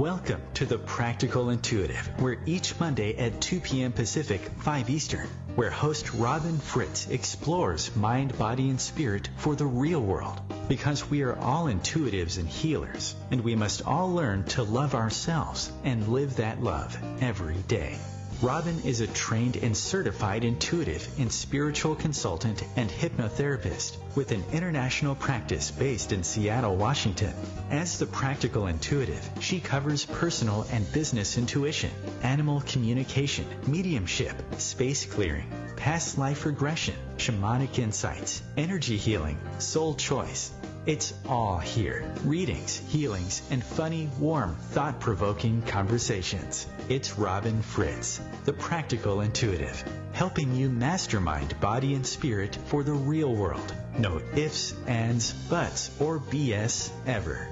Welcome to The Practical Intuitive, where each Monday at 2 p.m. Pacific, 5 Eastern, where host Robin Fritz explores mind, body, and spirit for the real world. Because we are all intuitives and healers, and we must all learn to love ourselves and live that love every day. Robin is a trained and certified intuitive and spiritual consultant and hypnotherapist with an international practice based in Seattle, Washington. As the Practical Intuitive, she covers personal and business intuition, animal communication, mediumship, space clearing, past life regression, shamanic insights, energy healing, soul choice. It's all here. Readings, healings, and funny, warm, thought-provoking conversations. It's Robin Fritz, the Practical Intuitive, helping you mastermind body and spirit for the real world. No ifs, ands, buts, or BS ever.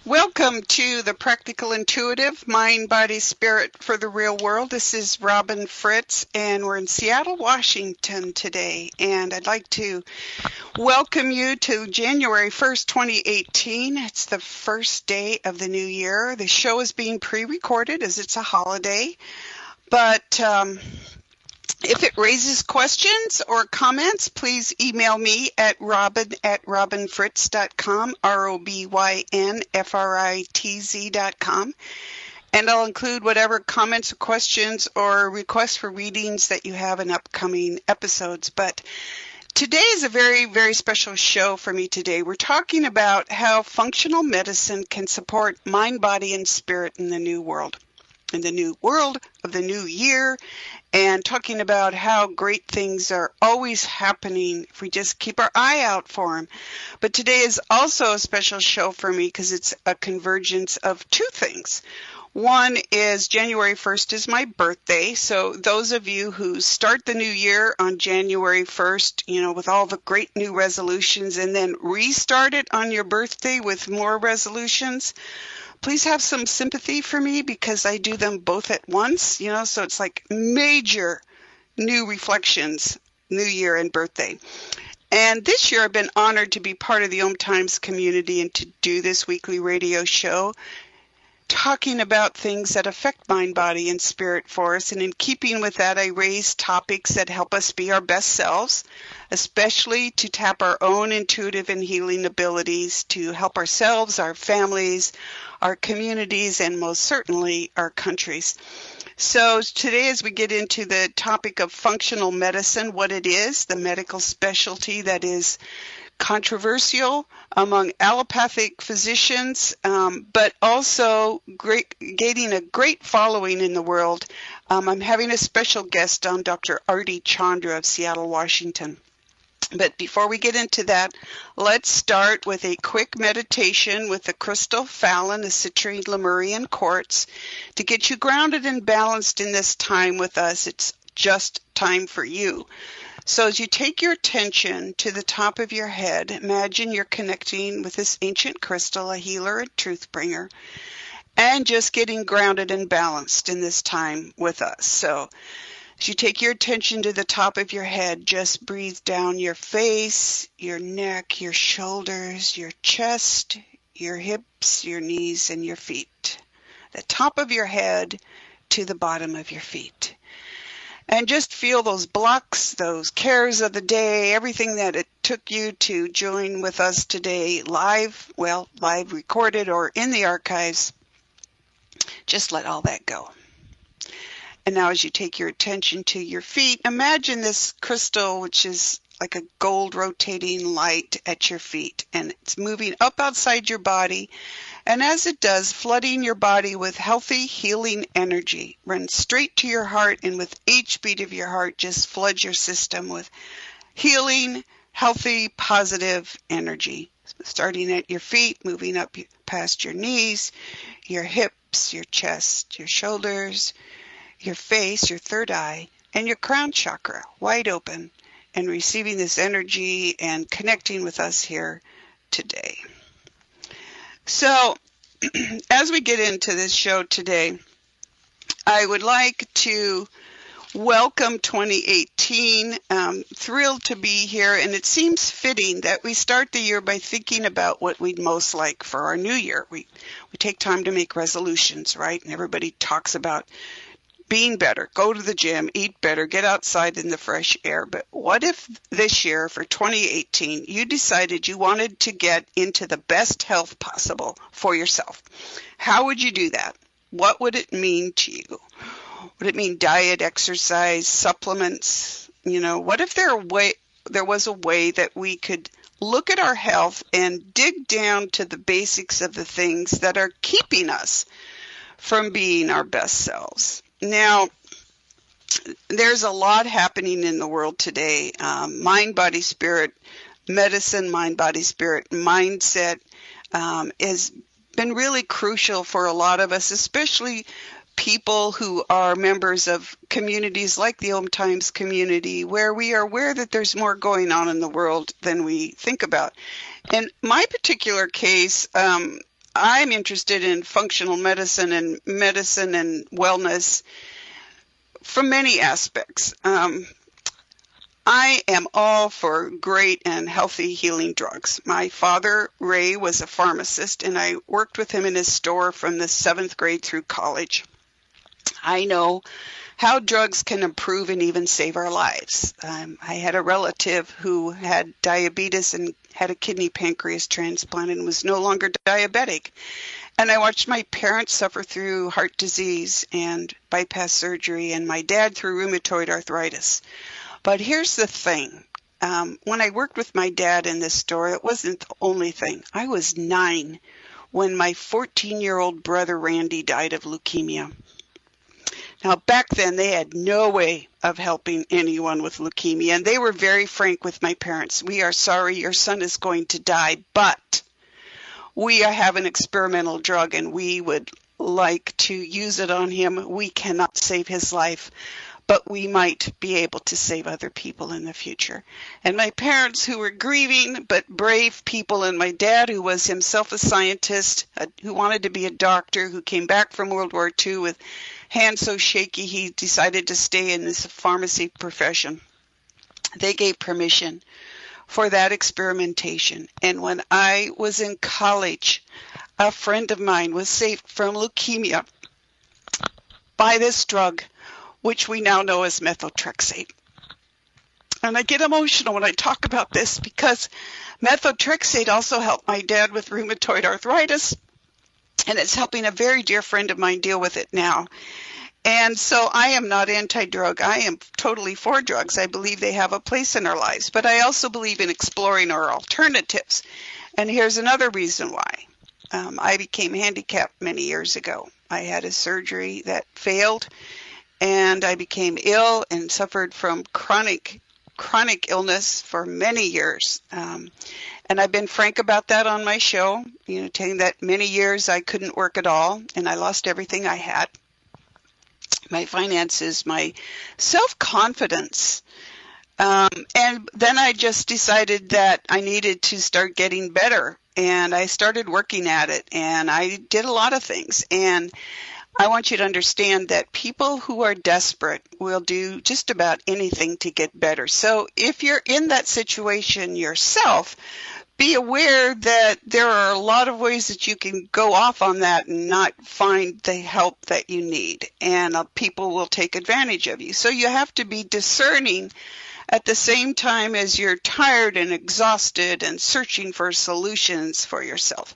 Welcome to the Practical Intuitive, Mind, Body, Spirit for the Real World. This is Robin Fritz, and we're in Seattle, Washington today. And I'd like to welcome you to January 1st, 2018. It's the first day of the new year. The show is being pre-recorded as it's a holiday. But if it raises questions or comments, please email me at robin@robinfritz.com, ROBYNFRITZ.com, and I'll include whatever comments or questions or requests for readings that you have in upcoming episodes. But today is a very, very special show for me today. We're talking about how functional medicine can support mind, body, and spirit in the new world. In the new world of the new year, and talking about how great things are always happening if we just keep our eye out for them. But today is also a special show for me because it's a convergence of two things. One is January 1st is my birthday, so those of you who start the new year on January 1st, with all the great new resolutions and then restart it on your birthday with more resolutions, please have some sympathy for me because I do them both at once, so it's like major new reflections, New Year and birthday. And this year I've been honored to be part of the OMTimes community and to do this weekly radio show talking about things that affect mind, body, and spirit for us. And in keeping with that, I raise topics that help us be our best selves, especially to tap our own intuitive and healing abilities to help ourselves, our families, our communities, and most certainly our countries. So today, as we get into the topic of functional medicine, what it is, the medical specialty that is controversial among allopathic physicians, but also gaining a great following in the world. I'm having a special guest on, Dr. Arti Chandra of Seattle, Washington. But before we get into that, let's start with a quick meditation with the crystal Fallon, the citrine Lemurian quartz, to get you grounded and balanced in this time with us. It's just time for you. So as you take your attention to the top of your head, imagine you're connecting with this ancient crystal, a healer and truth bringer, and just getting grounded and balanced in this time with us. So as you take your attention to the top of your head, just breathe down your face, your neck, your shoulders, your chest, your hips, your knees, and your feet. The top of your head to the bottom of your feet. And just feel those blocks, those cares of the day, everything that it took you to join with us today live recorded or in the archives. Just let all that go. And now as you take your attention to your feet, imagine this crystal, which is like a gold rotating light at your feet, and it's moving up outside your body. And as it does, flooding your body with healthy, healing energy. Run straight to your heart, and with each beat of your heart, just flood your system with healing, healthy, positive energy. Starting at your feet, moving up past your knees, your hips, your chest, your shoulders, your face, your third eye, and your crown chakra, wide open, and receiving this energy and connecting with us here today. So, as we get into this show today, I would like to Welcome 2018. Thrilled to be here, and it seems fitting that we start the year by thinking about what we'd most like for our new year. We take time to make resolutions, right? And everybody talks about being better, go to the gym, eat better, get outside in the fresh air. But what if this year, for 2018, you decided you wanted to get into the best health possible for yourself? How would you do that? What would it mean to you? Would it mean diet, exercise, supplements? What if there was a way that we could look at our health and dig down to the basics of the things that are keeping us from being our best selves? Now, there's a lot happening in the world today. Mind, body, spirit, medicine, mind, body, spirit, mindset has been really crucial for a lot of us, especially people who are members of communities like the OMTimes community, where we are aware that there's more going on in the world than we think about. In my particular case, I'm interested in functional medicine and wellness from many aspects. I am all for great and healthy healing drugs. My father, Ray, was a pharmacist, and I worked with him in his store from the 7th grade through college. I know how drugs can improve and even save our lives. I had a relative who had diabetes and had a kidney pancreas transplant and was no longer diabetic. And I watched my parents suffer through heart disease and bypass surgery, and my dad through rheumatoid arthritis. But here's the thing. When I worked with my dad in this store, it wasn't the only thing. I was 9 when my 14-year-old brother Randy died of leukemia. Now, back then, they had no way of helping anyone with leukemia, and they were very frank with my parents. We are sorry your son is going to die, but we have an experimental drug, and we would like to use it on him. We cannot save his life, but we might be able to save other people in the future. And my parents, who were grieving but brave people, and my dad, who was himself a scientist, who wanted to be a doctor, who came back from World War II with hands so shaky he decided to stay in this pharmacy profession. They gave permission for that experimentation. And when I was in college, a friend of mine was saved from leukemia by this drug, which we now know as methotrexate. And I get emotional when I talk about this because methotrexate also helped my dad with rheumatoid arthritis, and it's helping a very dear friend of mine deal with it now. And so I am not anti-drug. I am totally for drugs. I believe they have a place in our lives, but I also believe in exploring our alternatives. And here's another reason why. I became handicapped many years ago. I had a surgery that failed, and I became ill and suffered from chronic illness for many years. And I've been frank about that on my show, telling that many years I couldn't work at all, and I lost everything I had. My finances, my self-confidence. And then I just decided that I needed to start getting better, and I started working at it, and I did a lot of things. And I want you to understand that people who are desperate will do just about anything to get better. So if you're in that situation yourself, be aware that there are a lot of ways that you can go off on that and not find the help that you need, and people will take advantage of you. So you have to be discerning at the same time as you're tired and exhausted and searching for solutions for yourself.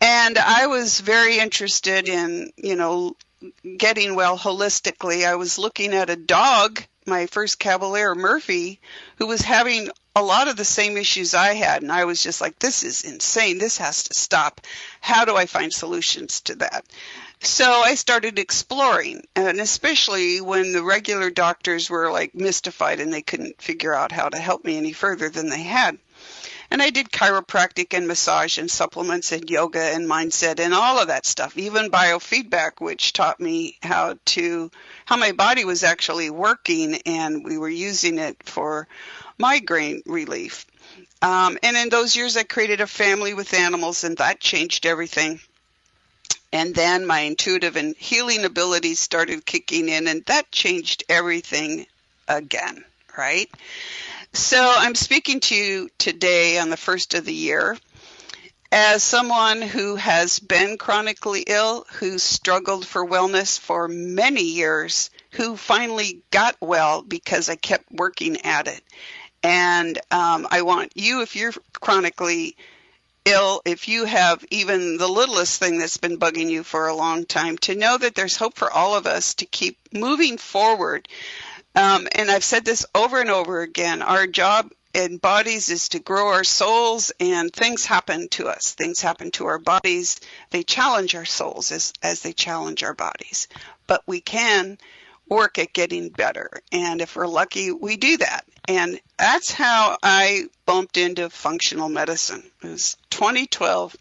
And I was very interested in, getting well holistically. I was looking at a dog, my first Cavalier, Murphy, who was having a lot of the same issues I had. And I was just like, this is insane. This has to stop. How do I find solutions to that? So I started exploring, and especially when the regular doctors were like mystified and they couldn't figure out how to help me any further than they had. And I did chiropractic and massage and supplements and yoga and mindset and all of that stuff, even biofeedback, which taught me how my body was actually working, and we were using it for migraine relief. And in those years, I created a family with animals, and that changed everything. And then my intuitive and healing abilities started kicking in, and that changed everything again, right? So I'm speaking to you today on the first of the year as someone who has been chronically ill, who struggled for wellness for many years, who finally got well because I kept working at it. And I want you, if you're chronically ill, if you have even the littlest thing that's been bugging you for a long time, to know that there's hope for all of us to keep moving forward. And I've said this over and over again, our job in bodies is to grow our souls, and things happen to us. Things happen to our bodies. They challenge our souls as they challenge our bodies. But we can work at getting better. And if we're lucky, we do that. And that's how I bumped into functional medicine. It was 2012.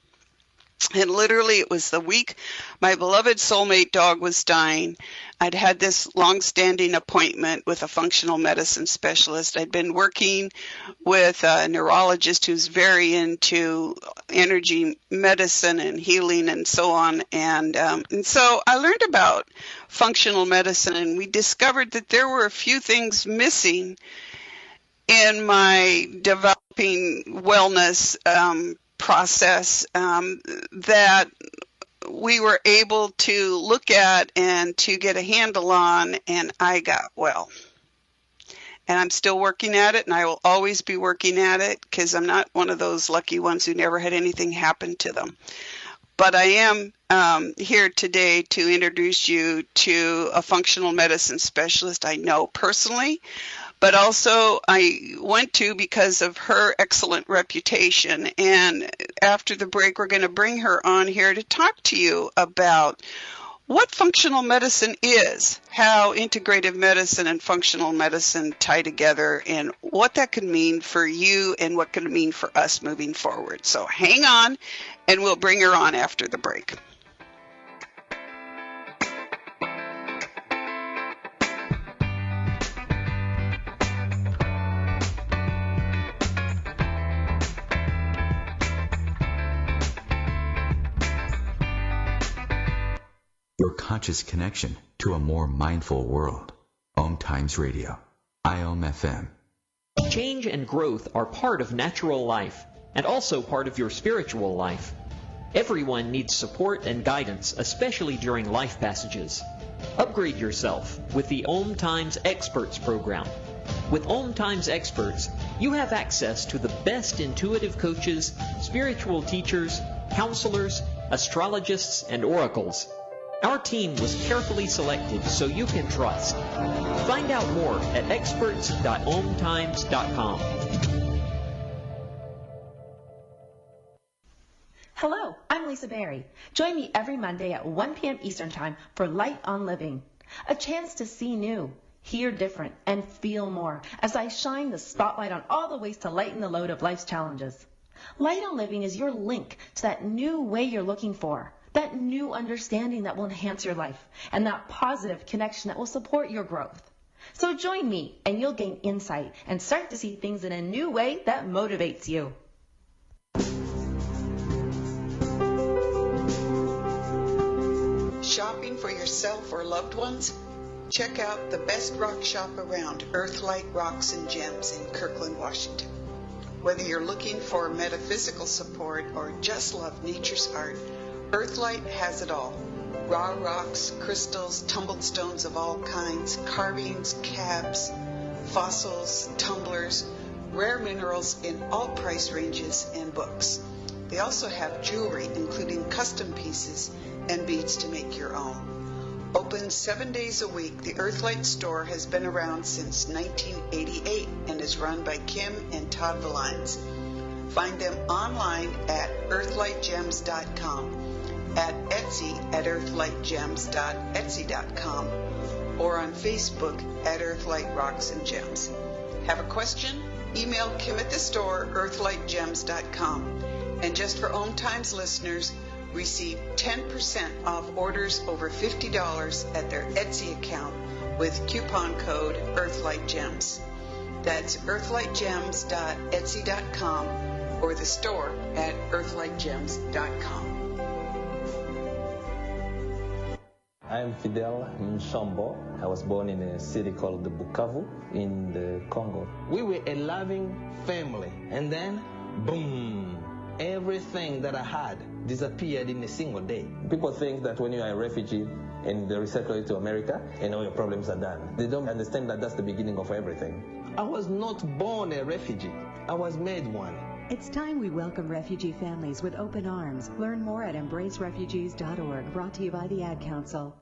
And literally, it was the week my beloved soulmate dog was dying. I'd had this long-standing appointment with a functional medicine specialist. I'd been working with a neurologist who's very into energy medicine and healing and so on. And so I learned about functional medicine, and we discovered that there were a few things missing in my developing wellness process that we were able to look at and to get a handle on, and I got well. And I'm still working at it, and I will always be working at it because I'm not one of those lucky ones who never had anything happen to them. But I am here today to introduce you to a functional medicine specialist I know personally, but also I went to because of her excellent reputation. And after the break, we're going to bring her on here to talk to you about what functional medicine is, how integrative medicine and functional medicine tie together, and what that could mean for you and what could it mean for us moving forward. So hang on, and we'll bring her on after the break. Your conscious connection to a more mindful world. OMTimes Radio. IOM FM. Change and growth are part of natural life and also part of your spiritual life. Everyone needs support and guidance, especially during life passages. Upgrade yourself with the OMTimes Experts program. With OMTimes Experts, you have access to the best intuitive coaches, spiritual teachers, counselors, astrologists, and oracles. Our team was carefully selected so you can trust. Find out more at experts.omtimes.com. Hello, I'm Lisa Berry. Join me every Monday at 1 p.m. Eastern Time for Light on Living. A chance to see new, hear different, and feel more as I shine the spotlight on all the ways to lighten the load of life's challenges. Light on Living is your link to that new way you're looking for. That new understanding that will enhance your life, and that positive connection that will support your growth. So join me, and you'll gain insight and start to see things in a new way that motivates you. Shopping for yourself or loved ones? Check out the best rock shop around, Earthlight Rocks and Gems in Kirkland, Washington. Whether you're looking for metaphysical support or just love nature's art, Earthlight has it all. Raw rocks, crystals, tumbled stones of all kinds, carvings, cabs, fossils, tumblers, rare minerals in all price ranges, and books. They also have jewelry, including custom pieces and beads to make your own. Open 7 days a week, the Earthlight store has been around since 1988 and is run by Kim and Todd Valines. Find them online at earthlightgems.com, at Etsy at earthlightgems.etsy.com, or on Facebook at Earthlight Rocks and Gems. Have a question? Email Kim at the store, earthlightgems.com. And just for OMTimes listeners, receive 10% off orders over $50 at their Etsy account with coupon code EarthlightGems. That's earthlightgems.etsy.com or the store at earthlightgems.com. I am Fidel Mshombo. I was born in a city called Bukavu in the Congo. We were a loving family, and then, boom, everything that I had disappeared in a single day. People think that when you are a refugee and they resettle you to America and all your problems are done, they don't understand that that's the beginning of everything. I was not born a refugee. I was made one. It's time we welcome refugee families with open arms. Learn more at embracerefugees.org, brought to you by the Ad Council.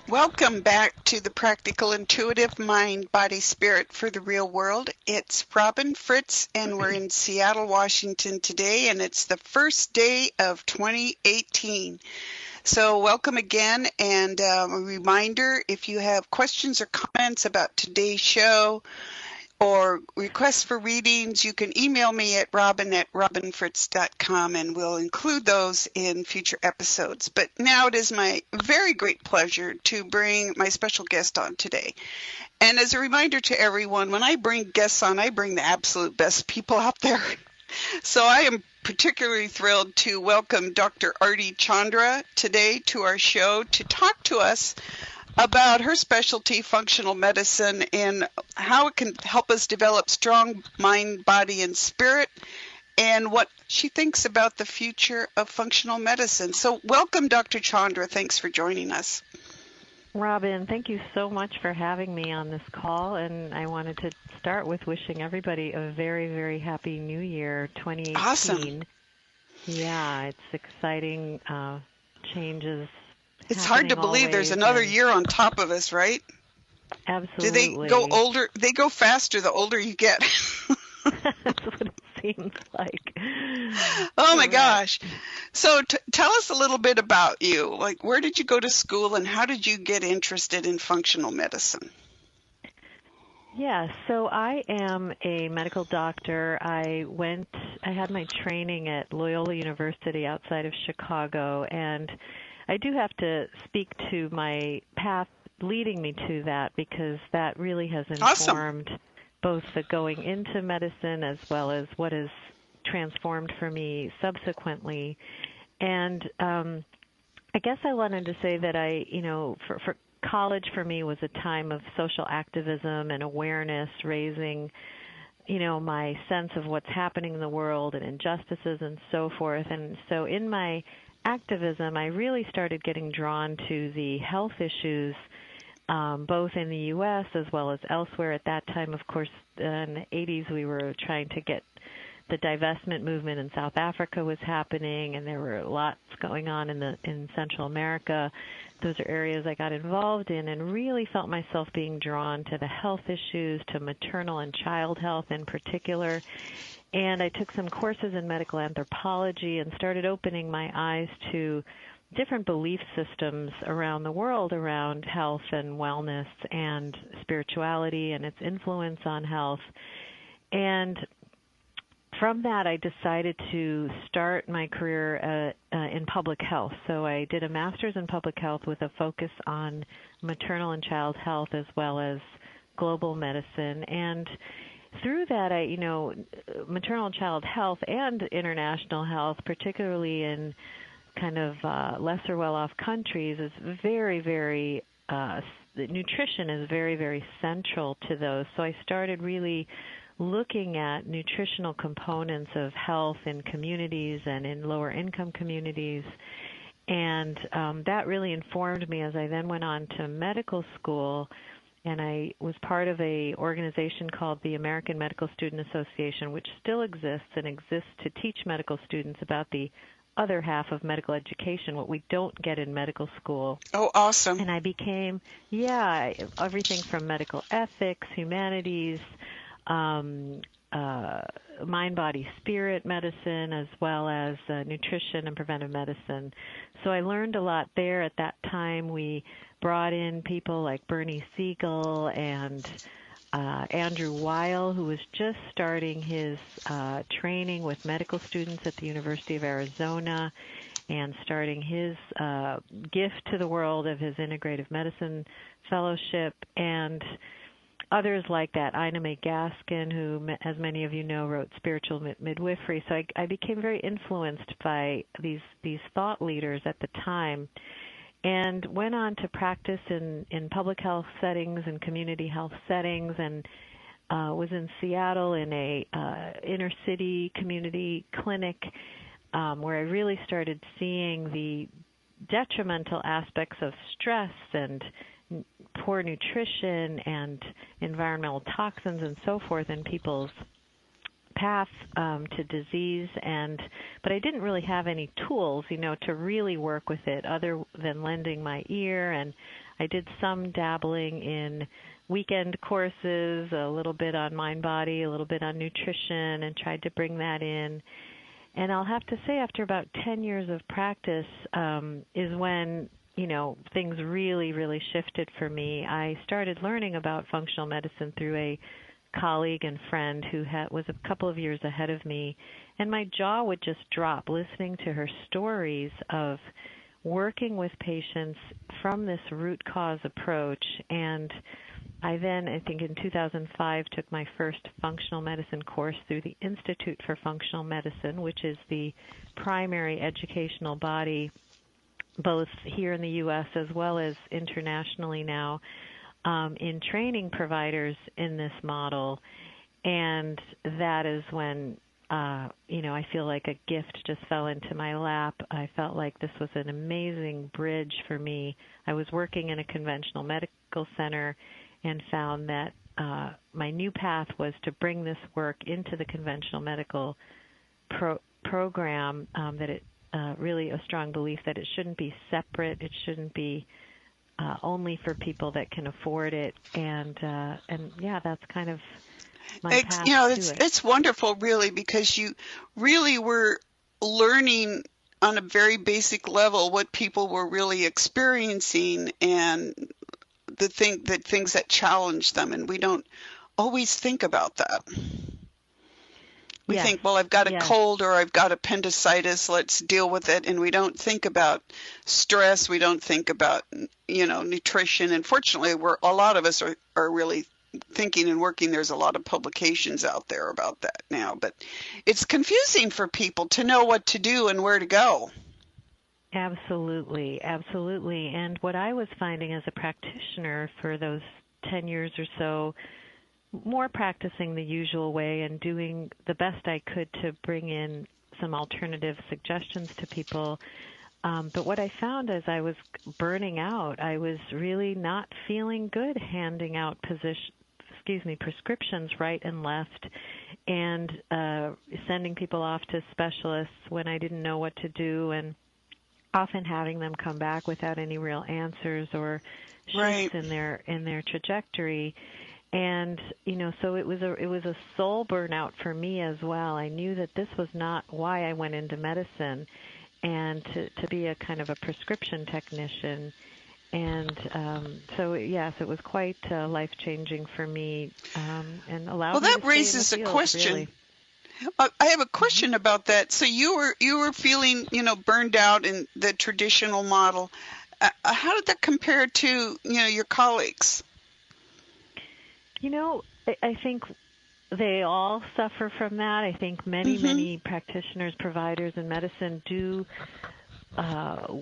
Welcome back to the Practical Intuitive Mind, Body, Spirit for the Real World. It's Robin Fritz, and we're in Seattle, Washington today, and it's the first day of 2018. So welcome again, and a reminder, if you have questions or comments about today's show or requests for readings, you can email me at robin@robinfritz.com, and we'll include those in future episodes. But now it is my very great pleasure to bring my special guest on today. And as a reminder to everyone, when I bring guests on, I bring the absolute best people out there. So I am particularly thrilled to welcome Dr. Arti Chandra today to our show to talk to us about her specialty, functional medicine, and how it can help us develop strong mind, body, and spirit, and what she thinks about the future of functional medicine. So welcome, Dr. Chandra. Thanks for joining us. Robin, thank you so much for having me on this call, and I wanted to start with wishing everybody a very, very happy New Year, 2018. Awesome. Yeah, it's exciting changes. It's hard to believe there's another year on top of us, right? Absolutely. Do they go older? They go faster the older you get. That's what it seems like. Oh my gosh. So tell us a little bit about you. Like, where did you go to school and how did you get interested in functional medicine? Yeah, so I am a medical doctor. I had my training at Loyola University outside of Chicago, and I do have to speak to my path leading me to that, because that really has informed both the going into medicine as well as what has transformed for me subsequently. And I guess I wanted to say that for college for me was a time of social activism and awareness, raising, my sense of what's happening in the world and injustices and so forth. And so in my activism, I really started getting drawn to the health issues, both in the U.S. as well as elsewhere. At that time, of course, in the 80s, we were trying to get the divestment movement in South Africa was happening, and there were lots going on in Central America. Those are areas I got involved in and really felt myself being drawn to the health issues, to maternal and child health in particular. And I took some courses in medical anthropology and started opening my eyes to different belief systems around the world around health and wellness and spirituality and its influence on health. And from that, I decided to start my career in public health. So I did a master's in public health with a focus on maternal and child health as well as global medicine. And through that, maternal and child health and international health, particularly in kind of lesser well-off countries, is very, very, nutrition is very, very central to those. So I started really looking at nutritional components of health in communities and in lower income communities. And that really informed me as I then went on to medical school, and I was part of an organization called the American Medical Student Association, which still exists and exists to teach medical students about the other half of medical education, what we don't get in medical school. Oh, awesome. And I became, everything from medical ethics, humanities, mind, body, spirit medicine, as well as nutrition and preventive medicine. So I learned a lot there. At that time, we brought in people like Bernie Siegel and Andrew Weil, who was just starting his training with medical students at the University of Arizona and starting his gift to the world of his integrative medicine fellowship. And others like that. Ina May Gaskin, who, as many of you know, wrote Spiritual Midwifery. So I became very influenced by these thought leaders at the time, and went on to practice in public health settings and community health settings, and was in Seattle in a inner city community clinic where I really started seeing the detrimental aspects of stress and poor nutrition and environmental toxins and so forth in people's path to disease. But I didn't really have any tools, to really work with it other than lending my ear. And I did some dabbling in weekend courses, a little bit on mind body, a little bit on nutrition, and tried to bring that in. And I'll have to say, after about 10 years of practice is when things really, really shifted for me. I started learning about functional medicine through a colleague and friend who was a couple of years ahead of me, and my jaw would just drop listening to her stories of working with patients from this root cause approach. And I then, I think in 2005, took my first functional medicine course through the Institute for Functional Medicine, which is the primary educational body both here in the U.S. as well as internationally now in training providers in this model. And that is when, I feel like a gift just fell into my lap. I felt like this was an amazing bridge for me. I was working in a conventional medical center and found that my new path was to bring this work into the conventional medical program, that it really a strong belief that it shouldn't be separate. It shouldn't be only for people that can afford it. And yeah, that's kind of my path to it. It's wonderful, really, because you really were learning on a very basic level what people were really experiencing and the things that challenge them, and we don't always think about that. We think, well, I've got a cold or I've got appendicitis, let's deal with it. And we don't think about stress. We don't think about, nutrition. And fortunately, a lot of us are really thinking and working. There's a lot of publications out there about that now. But it's confusing for people to know what to do and where to go. Absolutely, absolutely. And what I was finding as a practitioner for those 10 years or so, more practicing the usual way and doing the best I could to bring in some alternative suggestions to people. But what I found as I was burning out, I was really not feeling good handing out prescriptions right and left, and sending people off to specialists when I didn't know what to do, and often having them come back without any real answers or shifts in their trajectory. And so it was a soul burnout for me as well. I knew that this was not why I went into medicine, and to be a kind of a prescription technician. And so yes, it was quite life-changing for me, and allowed me to stay raises in the a field, question. really. I have a question about that. So you were feeling burned out in the traditional model. How did that compare to your colleagues? I think they all suffer from that. I think many practitioners, providers in medicine do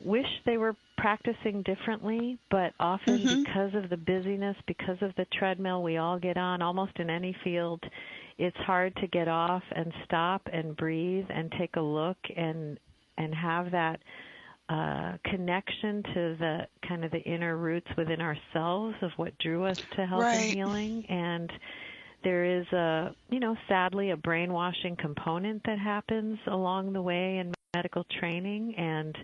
wish they were practicing differently, but often because of the busyness, because of the treadmill we all get on almost in any field, it's hard to get off and stop and breathe and take a look and have that connection to the kind of the inner roots within ourselves of what drew us to health and healing. And there is sadly a brainwashing component that happens along the way in medical training, and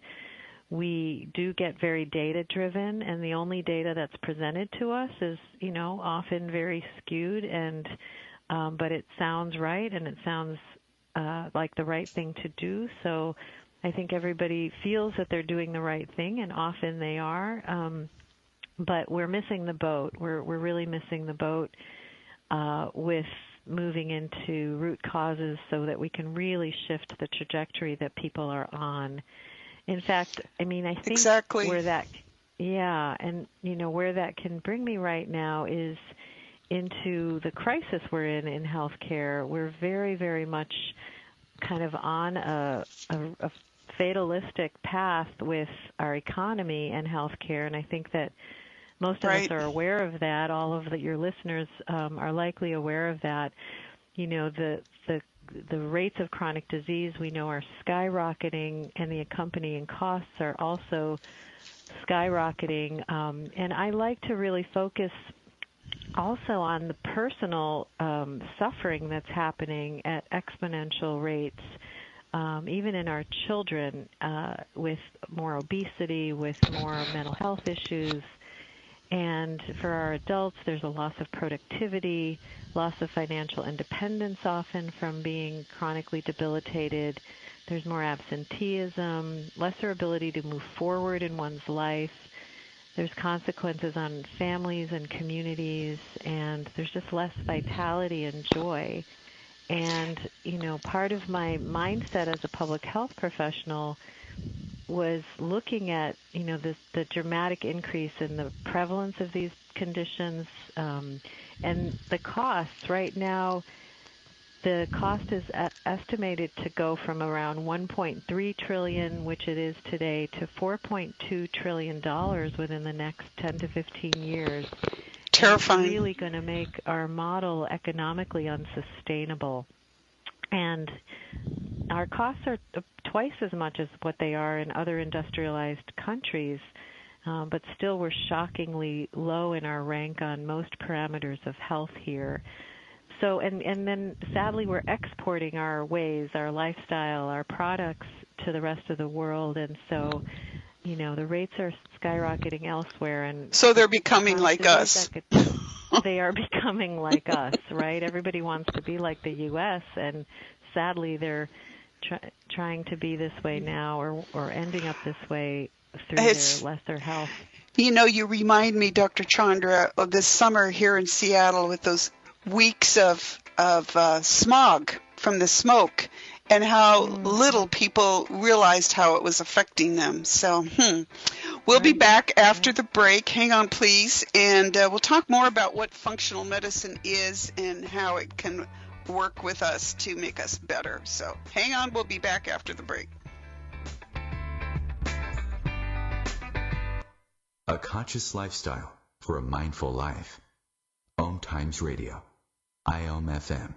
we do get very data driven, and the only data that's presented to us is often very skewed, and but it sounds right, and it sounds like the right thing to do. So I think everybody feels that they're doing the right thing, and often they are, but we're missing the boat. We're really missing the boat with moving into root causes so that we can really shift the trajectory that people are on. In fact, I think where that, and where that can bring me right now is into the crisis we're in healthcare, we're very, very much kind of on a fatalistic path with our economy and healthcare, and I think that most of us are aware of that. All of your listeners are likely aware of that. You know, the rates of chronic disease we know are skyrocketing, and the accompanying costs are also skyrocketing. And I like to really focus also on the personal suffering that's happening at exponential rates, even in our children, with more obesity, with more mental health issues. And for our adults, there's a loss of productivity, loss of financial independence often from being chronically debilitated. There's more absenteeism, lesser ability to move forward in one's life. There's consequences on families and communities, and there's just less vitality and joy. And, you know, part of my mindset as a public health professional was looking at, you know, the dramatic increase in the prevalence of these conditions and the costs. Right now, the cost is estimated to go from around $1.3 trillion, which it is today, to $4.2 trillion within the next 10 to 15 years. Terrifying. It's really going to make our model economically unsustainable. And our costs are twice as much as what they are in other industrialized countries, but still we're shockingly low in our rank on most parameters of health here. So, and then sadly we're exporting our ways, our lifestyle, our products to the rest of the world, and so, you know, the rates are skyrocketing elsewhere. And so they're becoming like us. They are becoming like us, right? Everybody wants to be like the U.S., and sadly they're trying to be this way now, or ending up this way through their lesser health. You know, you remind me, Dr. Chandra, of this summer here in Seattle with those weeks of smog from the smoke, and how little people realized how it was affecting them. So, we'll be back after the break. Hang on, please, and we'll talk more about what functional medicine is and how it can work with us to make us better. So hang on, we'll be back after the break. A conscious lifestyle for a mindful life. OMTimes Radio. IOM FM.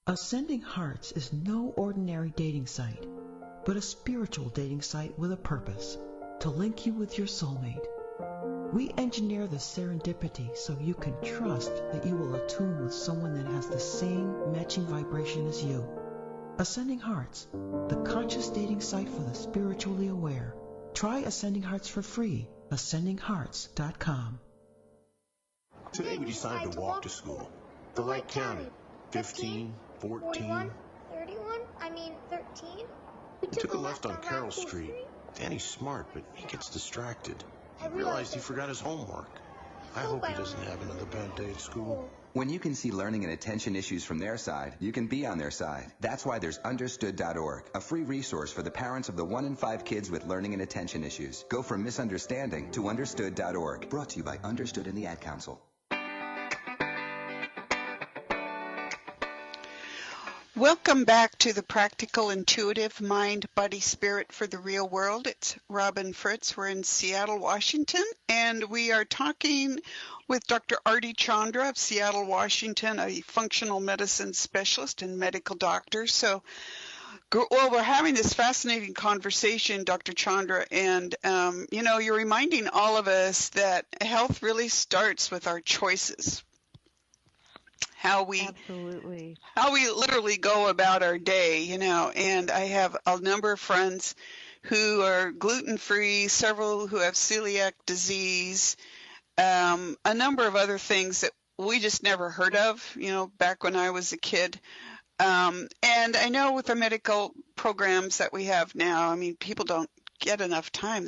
Ascending Hearts is no ordinary dating site, but a spiritual dating site with a purpose, to link you with your soulmate. We engineer the serendipity so you can trust that you will attune with someone that has the same matching vibration as you. Ascending Hearts, the conscious dating site for the spiritually aware. Try Ascending Hearts for free. AscendingHearts.com. Today we decided to walk to school. The light counted. 15, 14. 13. We took a left on Carroll Street. Danny's smart, but he gets distracted. He realized he forgot his homework. I hope he doesn't have another bad day at school. When you can see learning and attention issues from their side, you can be on their side. That's why there's Understood.org, a free resource for the parents of the 1 in 5 kids with learning and attention issues. Go from misunderstanding to Understood.org. Brought to you by Understood and the Ad Council. Welcome back to the Practical Intuitive Mind, Body, Spirit for the Real World. It's Robin Fritz. We're in Seattle, Washington, and we are talking with Dr. Arti Chandra of Seattle, Washington, a functional medicine specialist and medical doctor. So, well, we're having this fascinating conversation, Dr. Chandra, and, you know, you're reminding all of us that health really starts with our choices. How we literally go about our day, you know, and I have a number of friends who are gluten-free, several who have celiac disease, a number of other things that we just never heard of, you know, back when I was a kid. And I know with the medical programs that we have now, I mean, people don't get enough time.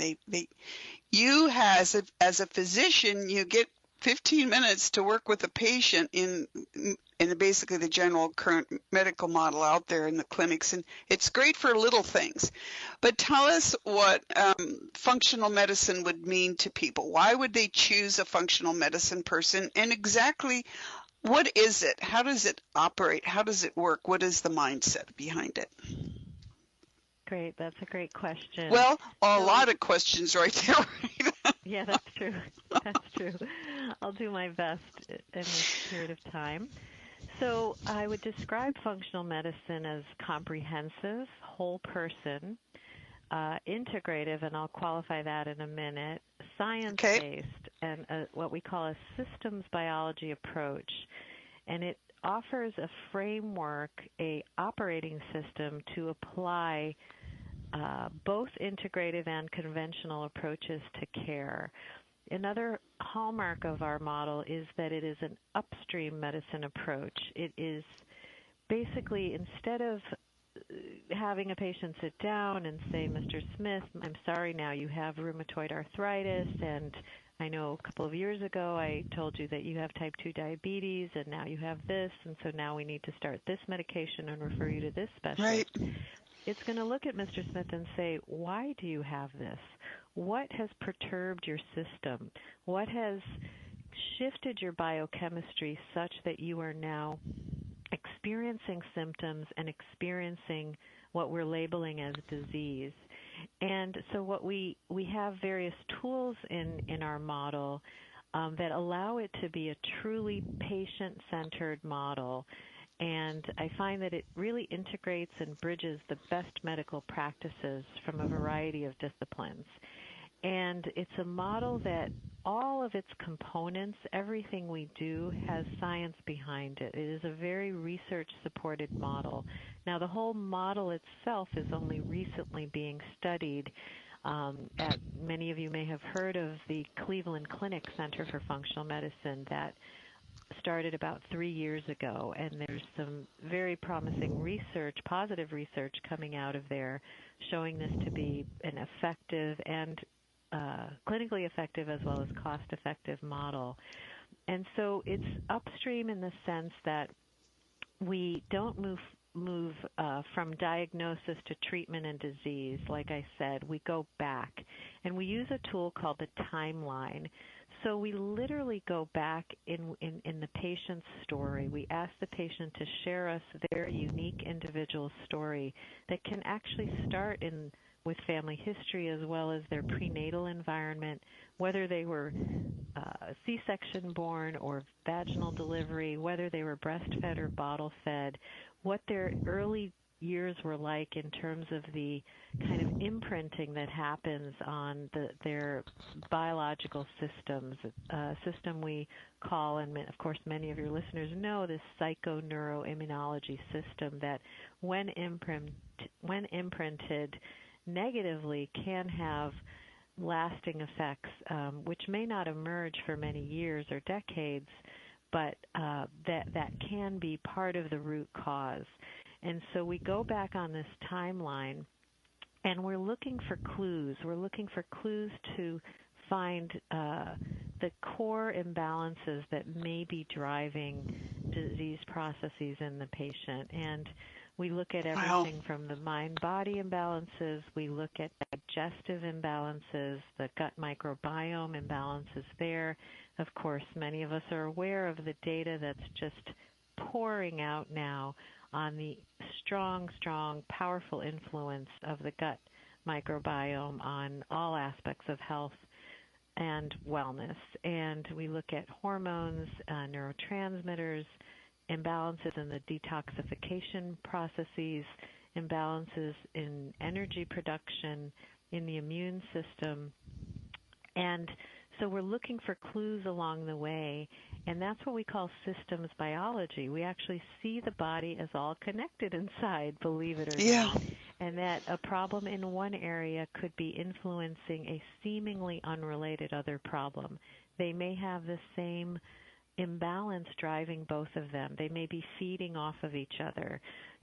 You as a physician, you get 15 minutes to work with a patient in basically the general current medical model out there in the clinics, and it's great for little things. But tell us what functional medicine would mean to people. Why would they choose a functional medicine person, and exactly what is it? How does it operate? How does it work? What is the mindset behind it? Great, that's a great question. Well, a lot of questions right there. Right? Yeah, that's true. That's true. I'll do my best in this period of time. So I would describe functional medicine as comprehensive, whole person, integrative, and I'll qualify that in a minute, science-based, and what we call a systems biology approach. And it offers a framework, a operating system to apply both integrative and conventional approaches to care. Another hallmark of our model is that it is an upstream medicine approach. It is basically, instead of having a patient sit down and say, Mr. Smith, I'm sorry, now you have rheumatoid arthritis, and I know a couple of years ago I told you that you have type 2 diabetes, and now you have this, and so now we need to start this medication and refer you to this specialist. Right. It's going to look at Mr. Smith and say, why do you have this? What has perturbed your system? What has shifted your biochemistry such that you are now experiencing symptoms and experiencing what we're labeling as disease? And so what we have various tools in our model that allow it to be a truly patient-centered model. And I find that it really integrates and bridges the best medical practices from a variety of disciplines. And it's a model that all of its components, everything we do, has science behind it. It is a very research-supported model. Now, the whole model itself is only recently being studied. Many of you may have heard of the Cleveland Clinic Center for Functional Medicine that started about 3 years ago, and there's some very promising research, positive research coming out of there showing this to be an effective and clinically effective as well as cost-effective model. And so it's upstream in the sense that we don't move from diagnosis to treatment and disease. Like I said, we go back, and we use a tool called the timeline. So we literally go back in the patient's story. We ask the patient to share us their unique individual story that can actually start with family history as well as their prenatal environment, whether they were C-section born or vaginal delivery, whether they were breastfed or bottle-fed, what their early years were like in terms of the kind of imprinting that happens on their biological systems, a system we call, and of course many of your listeners know, this psychoneuroimmunology system that when imprinted negatively can have lasting effects, which may not emerge for many years or decades, but that can be part of the root cause. And so we go back on this timeline, and we're looking for clues. We're looking for clues to find the core imbalances that may be driving disease processes in the patient. And we look at everything from the mind-body imbalances. We look at digestive imbalances, the gut microbiome imbalances there. Of course, many of us are aware of the data that's just pouring out now on the strong, powerful influence of the gut microbiome on all aspects of health and wellness. And we look at hormones, neurotransmitters, imbalances in the detoxification processes, imbalances in energy production, in the immune system. And so we're looking for clues along the way, and that's what we call systems biology. We actually see the body as all connected inside, believe it or not, and that a problem in one area could be influencing a seemingly unrelated other problem. They may have the same imbalance driving both of them. They may be feeding off of each other.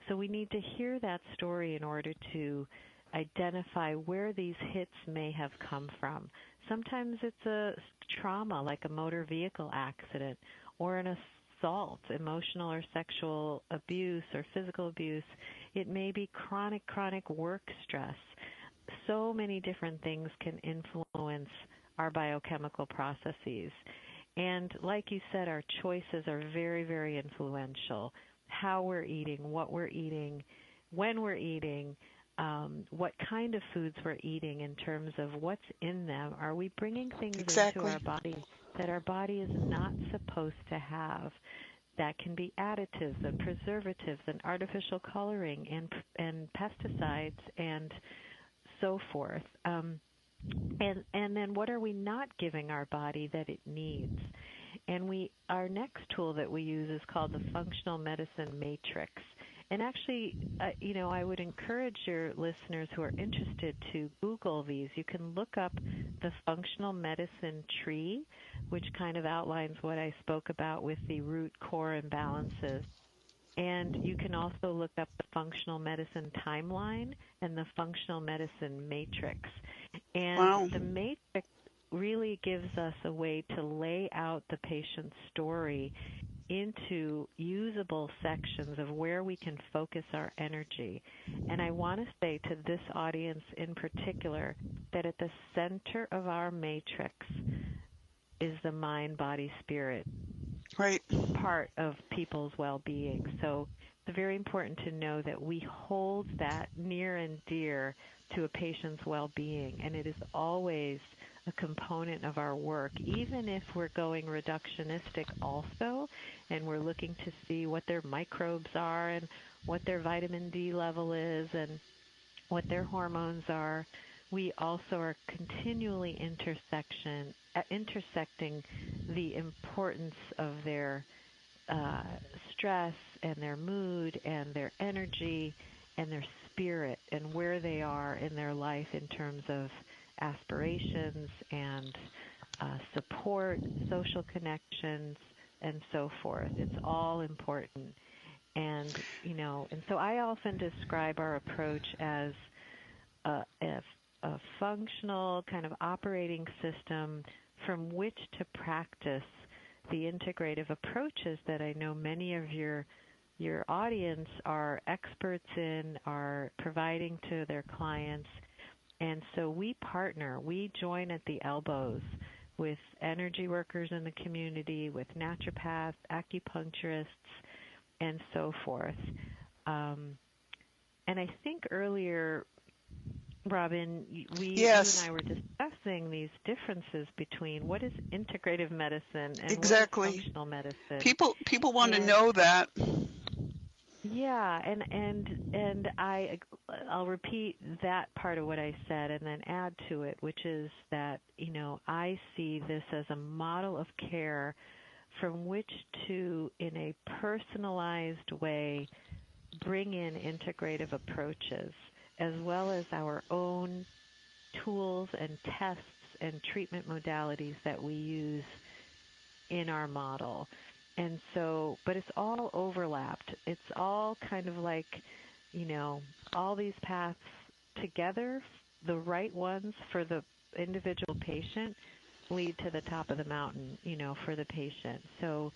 So we need to hear that story in order to identify where these hits may have come from. Sometimes it's a trauma like a motor vehicle accident or an assault, emotional or sexual abuse or physical abuse. It may be chronic work stress. So many different things can influence our biochemical processes. And like you said, our choices are very, very influential. How we're eating, what we're eating, when we're eating, what kind of foods we're eating in terms of what's in them. Are we bringing things into our body that our body is not supposed to have? That can be additives and preservatives and artificial coloring and pesticides and so forth. And then what are we not giving our body that it needs? And our next tool that we use is called the Functional Medicine Matrix. And actually, I would encourage your listeners who are interested to Google these. You can look up the Functional Medicine Tree, which kind of outlines what I spoke about with the root core imbalances. And you can also look up the Functional Medicine Timeline and the Functional Medicine Matrix. And the matrix really gives us a way to lay out the patient's story into usable sections of where we can focus our energy. And I want to say to this audience in particular that at the center of our matrix is the mind, body, spirit part of people's well-being. So it's very important to know that we hold that near and dear to a patient's well-being, and it is always a component of our work, even if we're going reductionistic also, and we're looking to see what their microbes are and what their vitamin D level is and what their hormones are. We also are continually intersecting the importance of their stress and their mood and their energy and their spirit and where they are in their life in terms of aspirations and support, social connections, and so forth. It's all important. And so I often describe our approach as a functional kind of operating system from which to practice the integrative approaches that I know many of your audience are experts in, are providing to their clients. And so we partner, we join at the elbows with energy workers in the community, with naturopaths, acupuncturists, and so forth. And I think earlier, Robin, you and I were discussing these differences between what is integrative medicine and what is functional medicine. People want to know that. Yeah, and I'll repeat that part of what I said and then add to it, which is that, I see this as a model of care from which to, in a personalized way, bring in integrative approaches, as well as our own tools and tests and treatment modalities that we use in our model. And so, but it's all overlapped. It's all kind of like, all these paths together, the right ones for the individual patient lead to the top of the mountain, for the patient. So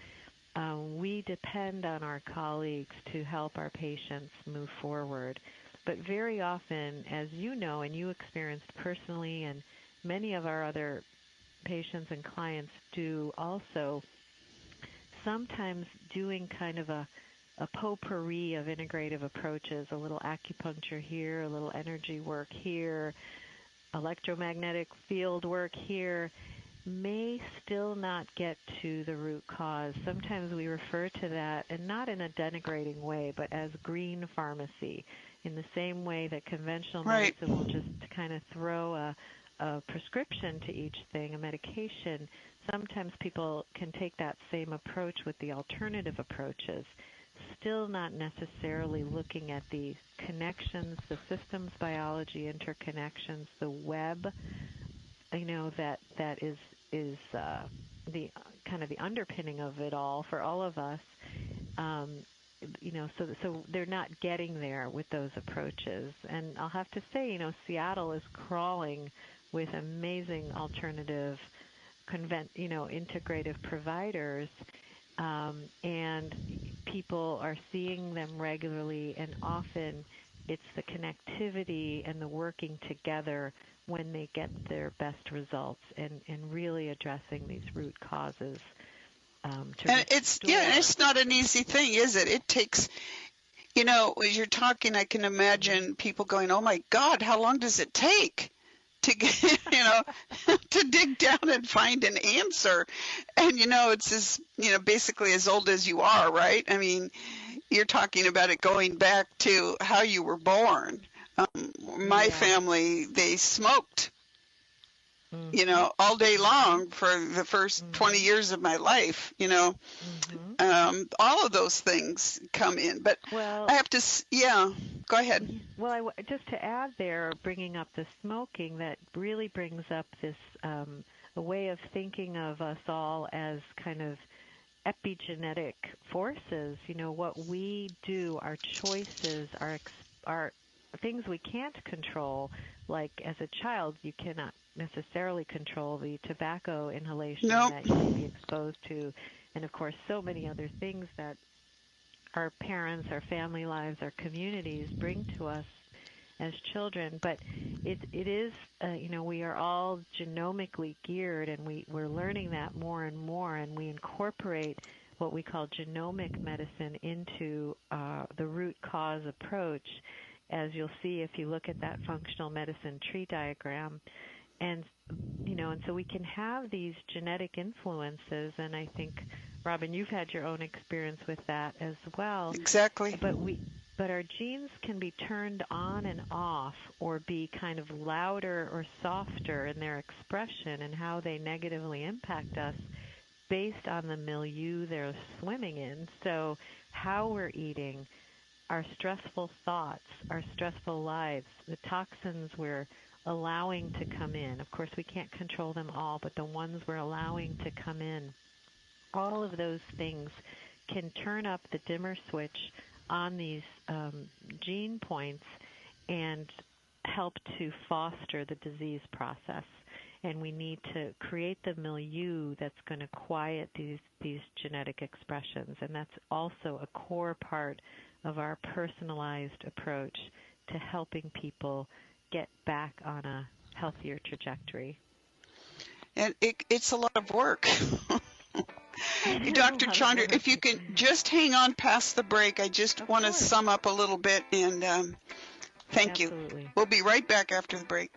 we depend on our colleagues to help our patients move forward. But very often, as you know, and you experienced personally, and many of our other patients and clients do also, sometimes doing kind of a potpourri of integrative approaches, a little acupuncture here, a little energy work here, electromagnetic field work here, may still not get to the root cause. Sometimes we refer to that, and not in a denigrating way, but as green pharmacy, in the same way that conventional medicine will just kind of throw a prescription to each thing, a medication. Sometimes people can take that same approach with the alternative approaches, still not necessarily looking at the connections, the systems biology interconnections, the web, that is the kind of the underpinning of it all for all of us. So they're not getting there with those approaches. And I'll have to say, Seattle is crawling with amazing alternative integrative providers, and people are seeing them regularly, and often it's the connectivity and the working together when they get their best results, and really addressing these root causes. And it's not an easy thing, is it? It takes, as you're talking, I can imagine people going, "Oh my God, how long does it take to get, to dig down and find an answer?" And it's as, basically as old as you are, right? I mean, you're talking about it going back to how you were born. My family, they smoked, all day long for the first 20 years of my life, all of those things come in. But I have to, go ahead. Well, just to add there, bringing up the smoking, that really brings up this a way of thinking of us all as kind of epigenetic forces. What we do, our choices, are things we can't control. Like as a child, you cannot necessarily control the tobacco inhalation that you may be exposed to, and of course so many other things that our parents, our family lives, our communities bring to us as children. But it is, we are all genomically geared, and we're learning that more and more, and we incorporate what we call genomic medicine into the root cause approach, as you'll see if you look at that functional medicine tree diagram. And so we can have these genetic influences, and I think, Robin, you've had your own experience with that as well. Exactly. But our genes can be turned on and off, or be kind of louder or softer in their expression and how they negatively impact us based on the milieu they're swimming in. So how we're eating, our stressful thoughts, our stressful lives, the toxins we're allowing to come in. Of course, we can't control them all, but the ones we're allowing to come in, all of those things can turn up the dimmer switch on these gene points and help to foster the disease process. And we need to create the milieu that's going to quiet these genetic expressions. And that's also a core part of our personalized approach to helping people get back on a healthier trajectory. And it's a lot of work. Dr. Chandra, if you can just hang on past the break, I just want to sum up a little bit, and thank you. We'll be right back after the break.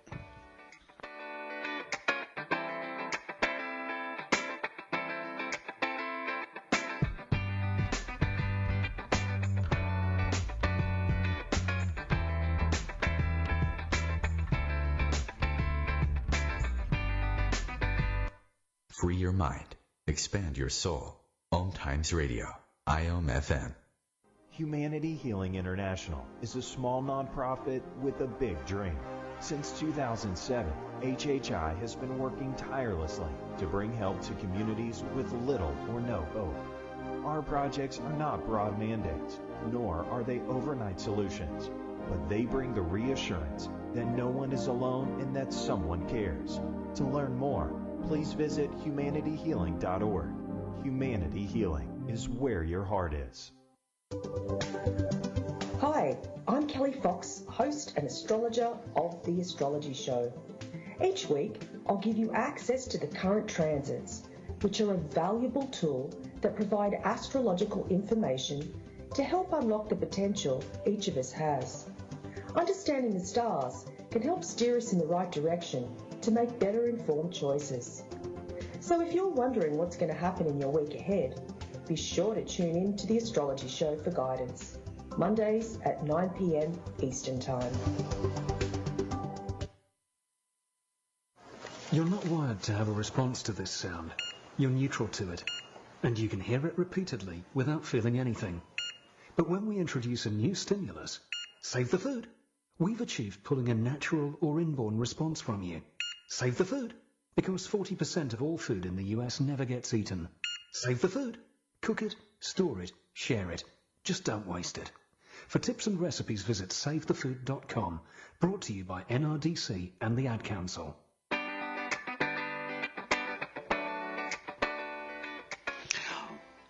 Free your mind. Expand your soul. OMTimes Radio. IOM FM. Humanity Healing International is a small nonprofit with a big dream. Since 2007, HHI has been working tirelessly to bring help to communities with little or no hope. Our projects are not broad mandates, nor are they overnight solutions, but they bring the reassurance that no one is alone and that someone cares. To learn more, please visit humanityhealing.org. Humanity Healing is where your heart is. Hi, I'm Kelly Fox, host and astrologer of The Astrology Show. Each week, I'll give you access to the current transits, which are a valuable tool that provide astrological information to help unlock the potential each of us has. Understanding the stars can help steer us in the right direction to make better informed choices. So if you're wondering what's going to happen in your week ahead, be sure to tune in to The Astrology Show for guidance, Mondays at 9 p.m. Eastern Time. You're not wired to have a response to this sound. You're neutral to it, and you can hear it repeatedly without feeling anything. But when we introduce a new stimulus, save the food, we've achieved pulling a natural or inborn response from you. Save the food, because 40% of all food in the US never gets eaten. Save the food. Cook it, store it, share it. Just don't waste it. For tips and recipes, visit savethefood.com. Brought to you by NRDC and the Ad Council.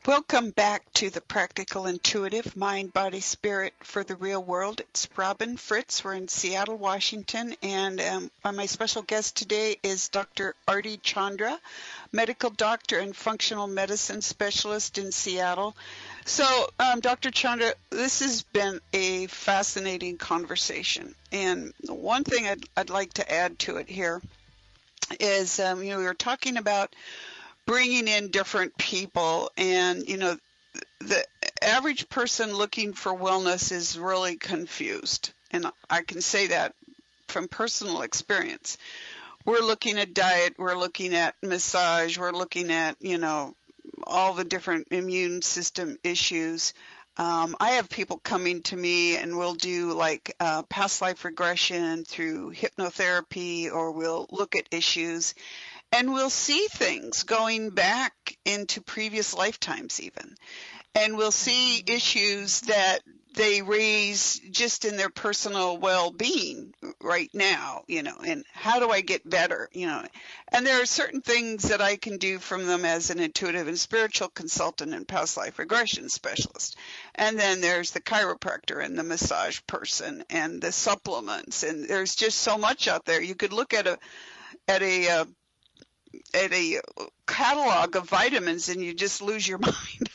Welcome back to the Practical Intuitive Mind, Body, Spirit for the Real World. It's Robin Fritz. We're in Seattle, Washington, and my special guest today is Dr. Arti Chandra, medical doctor and functional medicine specialist in Seattle. So, Dr. Chandra, this has been a fascinating conversation, and one thing I'd like to add to it here is, we were talking about bringing in different people, and the average person looking for wellness is really confused, and I can say that from personal experience. We're looking at diet, we're looking at massage, we're looking at all the different immune system issues. I have people coming to me and we'll do like past life regression through hypnotherapy, or we'll look at issues and we'll see things going back into previous lifetimes even. And we'll see issues that they raise just in their personal well-being right now, and how do I get better, And there are certain things that I can do from them as an intuitive and spiritual consultant and past life regression specialist. And then there's the chiropractor and the massage person and the supplements. And there's just so much out there. You could look at a catalog of vitamins and you just lose your mind.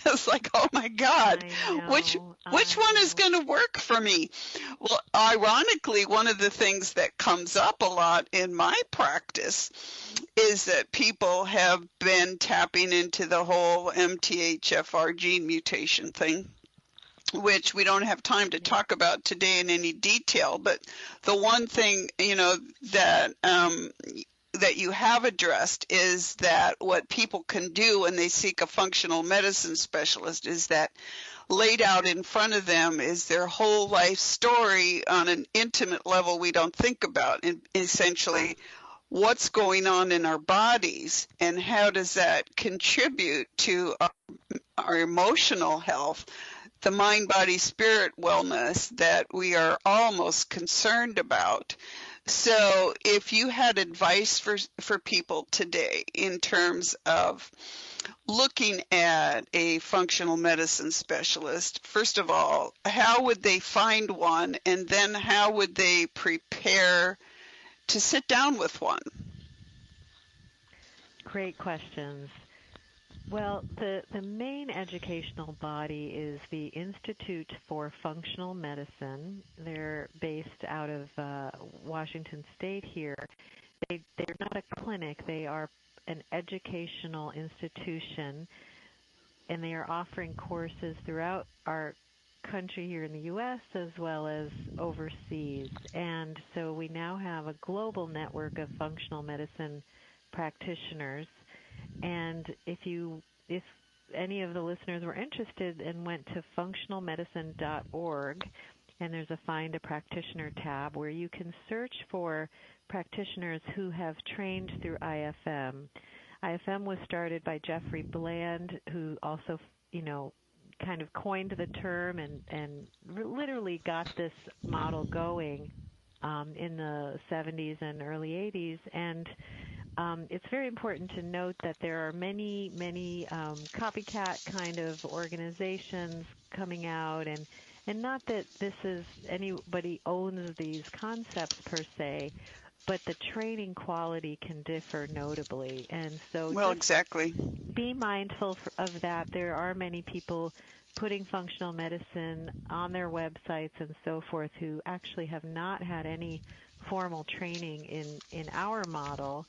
It's like, oh my God, which one is going to work for me? Well, ironically, one of the things that comes up a lot in my practice is that people have been tapping into the whole MTHFR gene mutation thing, which we don't have time to talk about today in any detail. But the one thing, that you have addressed is that what people can do when they seek a functional medicine specialist is that laid out in front of them is their whole life story on an intimate level we don't think about, and essentially what's going on in our bodies and how does that contribute to our emotional health, the mind, body, spirit wellness that we are almost concerned about. So if you had advice for people today in terms of looking at a functional medicine specialist, first of all, how would they find one? And then how would they prepare to sit down with one? Great questions. Well, the main educational body is the Institute for Functional Medicine. They're based out of Washington State here. They're not a clinic. They are an educational institution, and they are offering courses throughout our country here in the U.S. as well as overseas. And so we now have a global network of functional medicine practitioners. And if any of the listeners were interested and went to functionalmedicine.org, and there's a Find a Practitioner tab where you can search for practitioners who have trained through IFM. IFM was started by Jeffrey Bland, who also, kind of coined the term and literally got this model going in the 70s and early 80s. And it's very important to note that there are many copycat kind of organizations coming out, and not that this is anybody owns these concepts per se, but the training quality can differ notably. And so exactly. Be mindful of that. There are many people putting functional medicine on their websites and so forth who actually have not had any formal training in our model.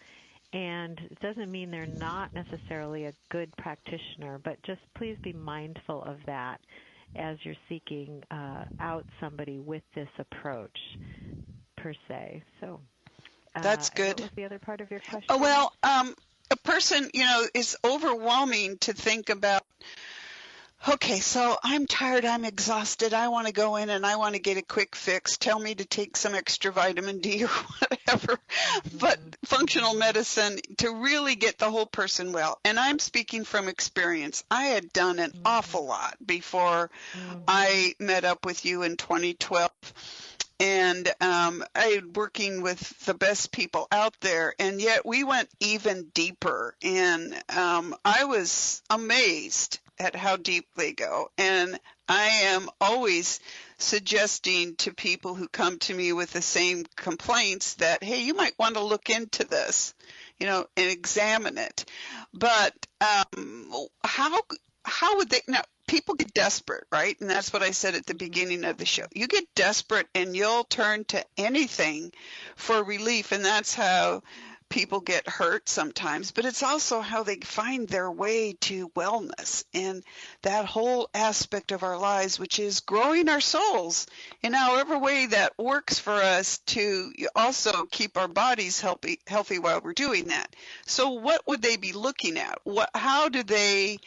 And it doesn't mean they're not necessarily a good practitioner, but just please be mindful of that as you're seeking out somebody with this approach, per se. So that's good. What was the other part of your question? Oh, well, a person, it's overwhelming to think about, okay, so I'm tired, I'm exhausted, I want to go in and I want to get a quick fix. Tell me to take some extra vitamin D or whatever. But functional medicine, to really get the whole person well. And I'm speaking from experience. I had done an awful lot before I met up with you in 2012. and I'm working with the best people out there, and yet we went even deeper, and I was amazed at how deep they go. And I am always suggesting to people who come to me with the same complaints that, hey, you might want to look into this, and examine it. But how would they now? People get desperate, right? And that's what I said at the beginning of the show. You get desperate and you'll turn to anything for relief, and that's how people get hurt sometimes, but it's also how they find their way to wellness and that whole aspect of our lives, which is growing our souls in however way that works for us to also keep our bodies healthy while we're doing that. So what would they be looking at? How do they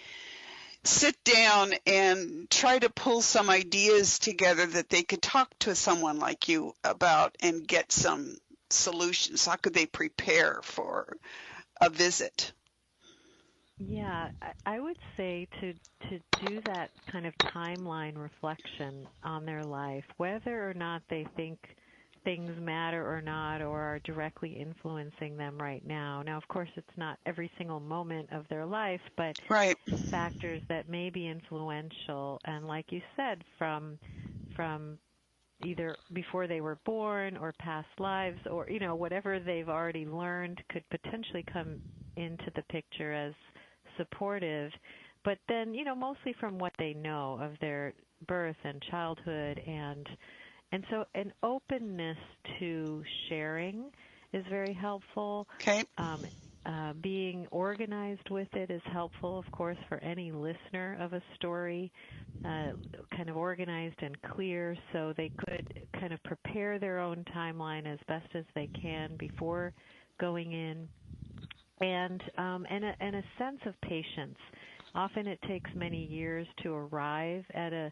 sit down and try to pull some ideas together that they could talk to someone like you about and get some solutions? How could they prepare for a visit? Yeah, I would say to do that kind of timeline reflection on their life, whether or not they think things matter or not, or are directly influencing them right now. Now, of course, it's not every single moment of their life, but right. Factors that may be influential, and like you said, from either before they were born or past lives, or whatever they've already learned could potentially come into the picture as supportive. But then, mostly from what they know of their birth and childhood, and so an openness to sharing is very helpful. Okay. Being organized with it is helpful, of course, for any listener of a story, kind of organized and clear, so they could kind of prepare their own timeline as best as they can before going in, and a sense of patience. Often it takes many years to arrive at a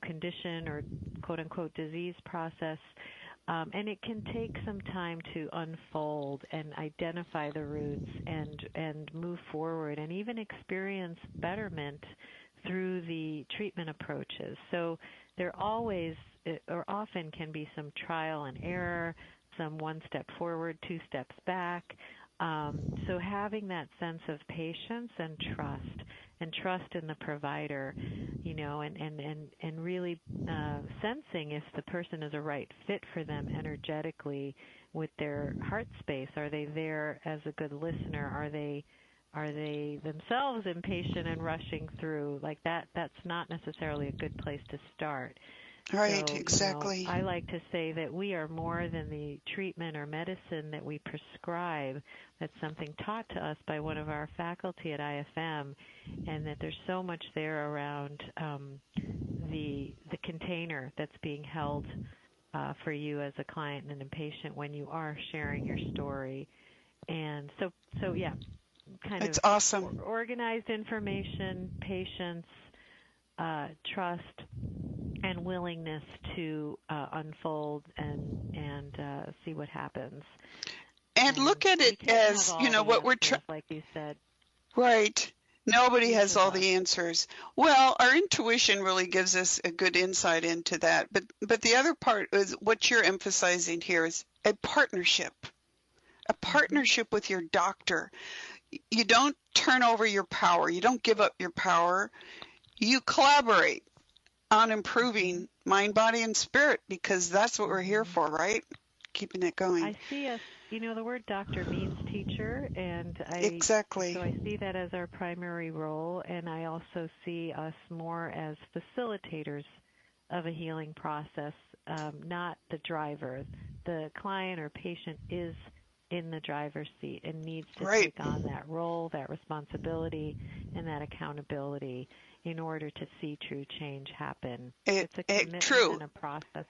condition or quote-unquote disease process, and it can take some time to unfold and identify the roots and move forward and even experience betterment through the treatment approaches. So there always or often can be some trial and error, some one step forward, two steps back. So having that sense of patience and trust in the provider, and really sensing if the person is a right fit for them energetically with their heart space. Are they there as a good listener? Are they themselves impatient and rushing through? Like that's not necessarily a good place to start. Right, so, exactly. I like to say that we are more than the treatment or medicine that we prescribe. That's something taught to us by one of our faculty at IFM, and that there's so much there around the container that's being held for you as a client and a patient when you are sharing your story. And so yeah, kind it's of awesome. Organized information, patience, trust, and willingness to unfold and see what happens. And look at it as, what we're trying, like you said. Right. Nobody has all the answers. Well, our intuition really gives us a good insight into that. But the other part is what you're emphasizing here is a partnership with your doctor. You don't turn over your power. You don't give up your power. You collaborate on improving mind, body, and spirit, because that's what we're here for, right? Keeping it going. I see us, the word doctor means teacher, and exactly. So I see that as our primary role, and I also see us more as facilitators of a healing process, not the driver. The client or patient is in the driver's seat and needs to take on that role, that responsibility, and that accountability in order to see true change happen. It's a commitment and a process.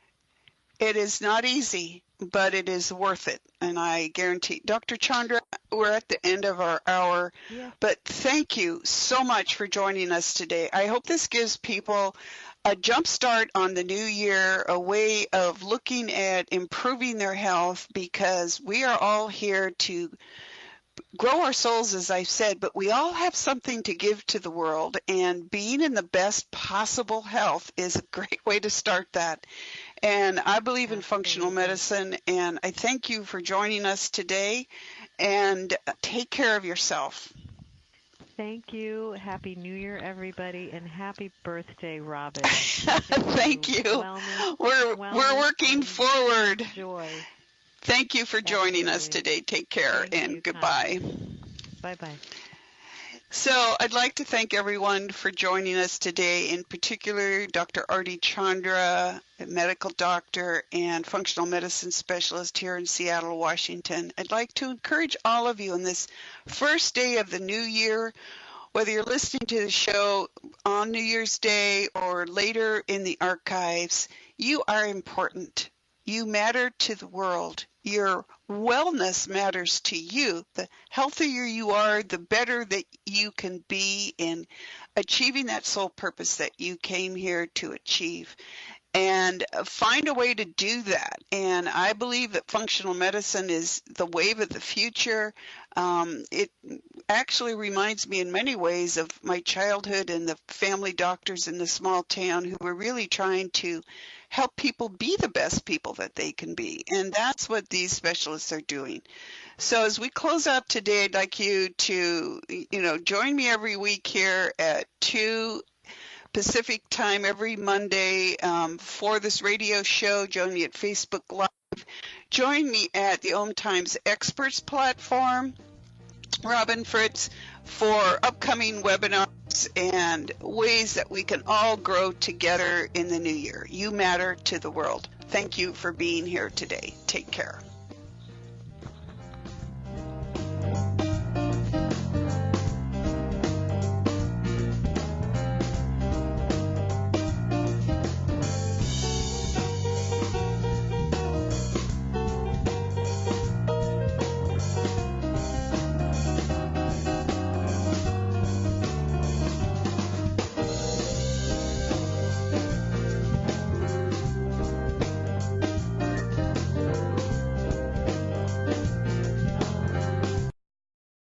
It is not easy, but it is worth it, and I guarantee. Dr. Chandra, we're at the end of our hour, but thank you so much for joining us today. I hope this gives people a jump start on the new year, a way of looking at improving their health, because we are all here to grow our souls, as I've said, but we all have something to give to the world, and being in the best possible health is a great way to start that. And I believe in functional medicine, and I thank you for joining us today, and take care of yourself. Thank you. Happy New Year, everybody, and happy birthday, Robin. Thank you. Wellness, we're working forward. Joy. Thank you for joining us today. Take care and goodbye. Bye-bye. So I'd like to thank everyone for joining us today, in particular Dr. Arti Chandra, a medical doctor and functional medicine specialist here in Seattle, Washington. I'd like to encourage all of you on this first day of the new year, whether you're listening to the show on New Year's Day or later in the archives, you are important. You matter to the world. Your wellness matters to you. The healthier you are, the better that you can be in achieving that soul purpose that you came here to achieve. And find a way to do that. And I believe that functional medicine is the wave of the future. It actually reminds me in many ways of my childhood and the family doctors in the small town who were really trying to help people be the best people that they can be. And that's what these specialists are doing. So as we close out today, I'd like you to, join me every week here at 2 Pacific time every Monday for this radio show. Join me at Facebook Live. Join me at the OMTimes Experts platform, Robin Fritz, for upcoming webinars and ways that we can all grow together in the new year. You matter to the world. Thank you for being here today. Take care.